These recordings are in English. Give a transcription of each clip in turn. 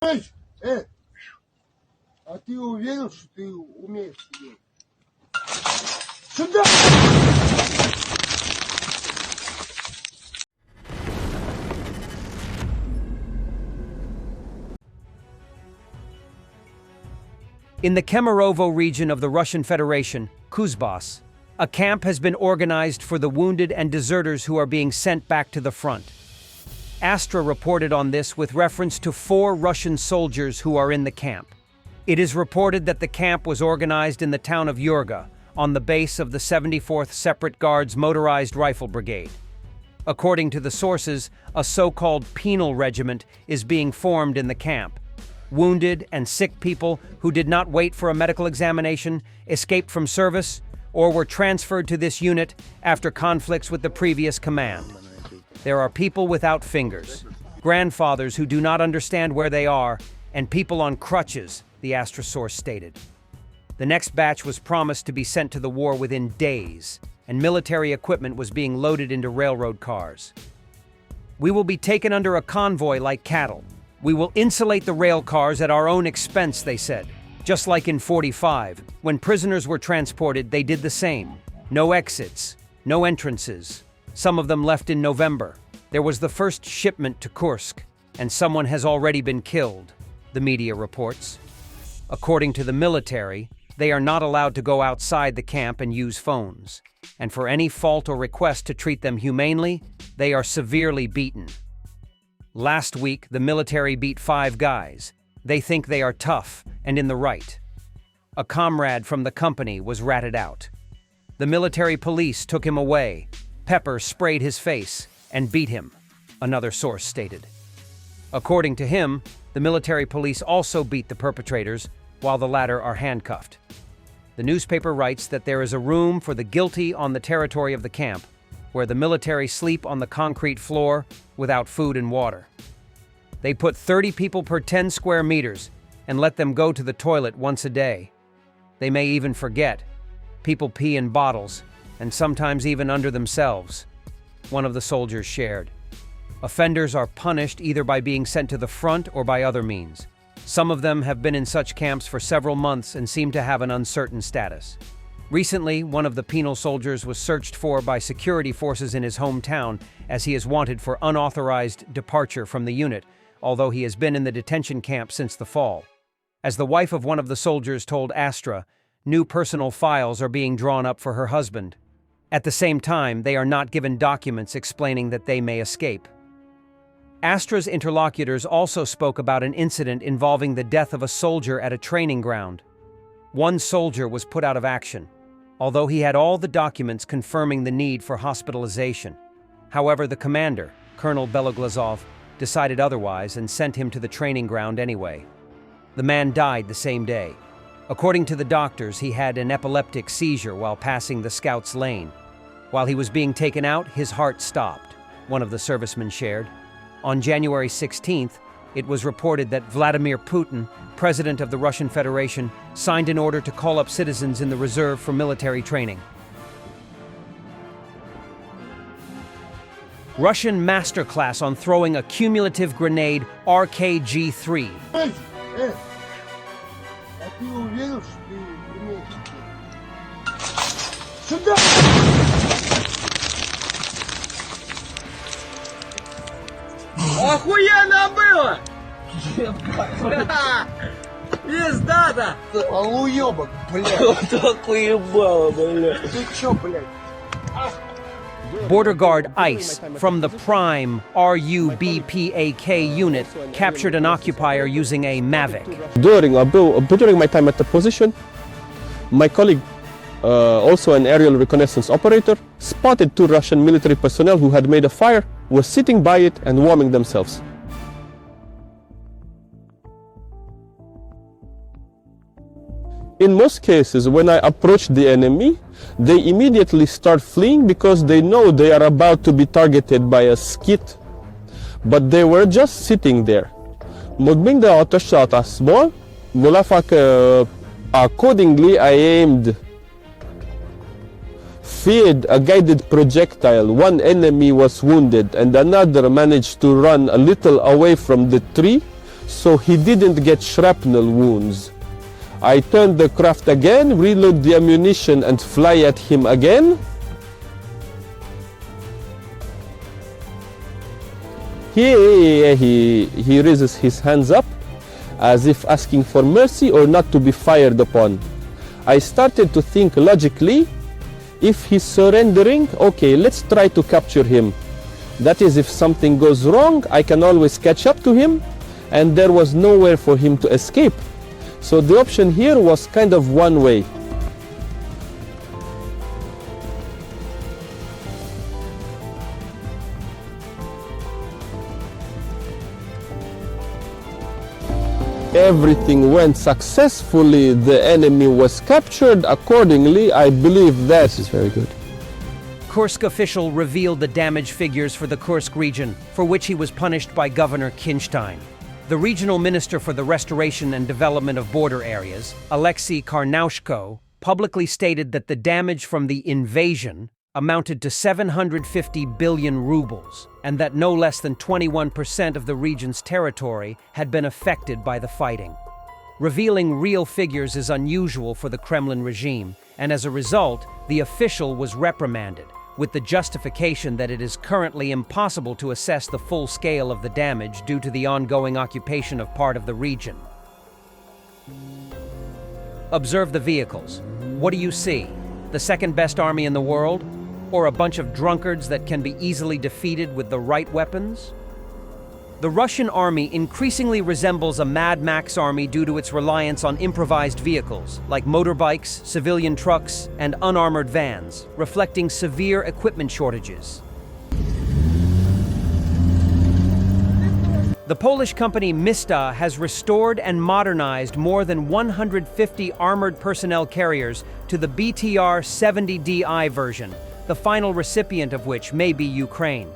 А ты уверен, что ты умеешь сидеть? Сюда! In the Kemerovo region of the Russian Federation, Kuzbas, a camp has been organized for the wounded and deserters who are being sent back to the front. Astra reported on this with reference to 4 Russian soldiers who are in the camp. It is reported that the camp was organized in the town of Yurga, on the base of the 74th Separate Guards Motorized Rifle Brigade. According to the sources, a so-called penal regiment is being formed in the camp. Wounded and sick people who did not wait for a medical examination, escaped from service, or were transferred to this unit after conflicts with the previous command. There are people without fingers, grandfathers who do not understand where they are, and people on crutches, the Astra source stated. The next batch was promised to be sent to the war within days, and military equipment was being loaded into railroad cars. We will be taken under a convoy like cattle. We will insulate the rail cars at our own expense, they said. Just like in 45, when prisoners were transported, they did the same. No exits, no entrances. Some of them left in November. There was the first shipment to Kursk, and someone has already been killed, the media reports. According to the military, they are not allowed to go outside the camp and use phones. And for any fault or request to treat them humanely, they are severely beaten. Last week, the military beat 5 guys. They think they are tough and in the right. A comrade from the company was ratted out. The military police took him away. Pepper sprayed his face and beat him, another source stated. According to him, the military police also beat the perpetrators while the latter are handcuffed. The newspaper writes that there is a room for the guilty on the territory of the camp, where the military sleep on the concrete floor without food and water. They put 30 people per 10 square meters and let them go to the toilet once a day. They may even forget. People pee in bottles, and sometimes even under themselves, one of the soldiers shared. Offenders are punished either by being sent to the front or by other means. Some of them have been in such camps for several months and seem to have an uncertain status. Recently, one of the penal soldiers was searched for by security forces in his hometown as he is wanted for unauthorized departure from the unit, although he has been in the detention camp since the fall. As the wife of one of the soldiers told Astra, new personal files are being drawn up for her husband. At the same time, they are not given documents explaining that they may escape. Astra's interlocutors also spoke about an incident involving the death of a soldier at a training ground. One soldier was put out of action, although he had all the documents confirming the need for hospitalization. However, the commander, Colonel Beloglazov, decided otherwise and sent him to the training ground anyway. The man died the same day. According to the doctors, he had an epileptic seizure while passing the scouts' lane. While he was being taken out, his heart stopped, one of the servicemen shared. On January 16th, it was reported that Vladimir Putin, president of the Russian Federation, signed an order to call up citizens in the reserve for military training. Russian masterclass on throwing a cumulative grenade RKG-3. А ты уверен, что ты умеешь сидеть? Сюда! Охуенно было! Пизда-то! Алуёбок, блядь! Вот охуебало, блядь! Ты чё, блядь? Border Guard ICE from the Prime RUBPAK unit captured an occupier using a Mavic. During my time at the position, my colleague, also an aerial reconnaissance operator, spotted 2 Russian military personnel who had made a fire, were sitting by it and warming themselves. In most cases, when I approach the enemy, they immediately start fleeing because they know they are about to be targeted by a skit. But they were just sitting there. Accordingly, I aimed, fired a guided projectile. One enemy was wounded and another managed to run a little away from the tree. so he didn't get shrapnel wounds. I turn the craft again, reload the ammunition and fly at him again. He raises his hands up as if asking for mercy or not to be fired upon. I started to think logically, if he's surrendering, okay, let's try to capture him. That is, if something goes wrong, I can always catch up to him, and there was nowhere for him to escape. So the option here was kind of one way. Everything went successfully, the enemy was captured. Accordingly, I believe that This is very good. Kursk official revealed the damage figures for the Kursk region, for which he was punished by Governor Kinstein. The regional minister for the restoration and development of border areas, Alexei Karnaushko, publicly stated that the damage from the invasion amounted to 750 billion rubles, and that no less than 21% of the region's territory had been affected by the fighting. Revealing real figures is unusual for the Kremlin regime, and as a result, the official was reprimanded, with the justification that it is currently impossible to assess the full scale of the damage due to the ongoing occupation of part of the region. Observe the vehicles. What do you see? The second best army in the world? Or a bunch of drunkards that can be easily defeated with the right weapons? The Russian army increasingly resembles a Mad Max army due to its reliance on improvised vehicles, like motorbikes, civilian trucks, and unarmored vans, reflecting severe equipment shortages. The Polish company Mista has restored and modernized more than 150 armored personnel carriers to the BTR-70DI version, the final recipient of which may be Ukraine.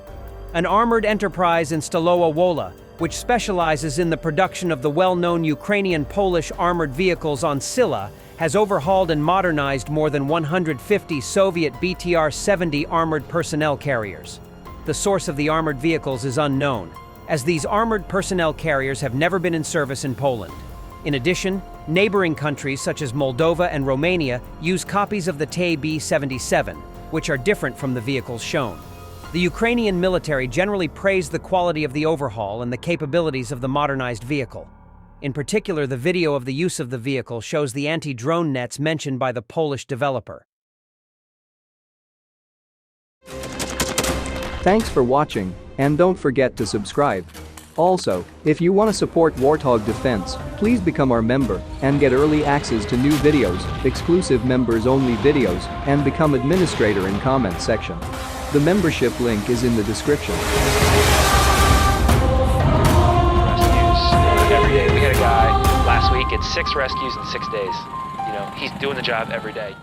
An armored enterprise in Stalowa Wola, which specializes in the production of the well-known Ukrainian-Polish armored vehicles on Silla, has overhauled and modernized more than 150 Soviet BTR-70 armored personnel carriers. The source of the armored vehicles is unknown, as these armored personnel carriers have never been in service in Poland. In addition, neighboring countries such as Moldova and Romania use copies of the TB-77, which are different from the vehicles shown. The Ukrainian military generally praised the quality of the overhaul and the capabilities of the modernized vehicle. In particular, the video of the use of the vehicle shows the anti-drone nets mentioned by the Polish developer. Thanks for watching, and don't forget to subscribe. Also, if you want to support Warthog Defense, please become our member and get early access to new videos, exclusive members-only videos, and become administrator in comment section. The membership link is in the description. Rescues every day. We had a guy last week at 6 rescues in 6 days. You know, he's doing the job every day.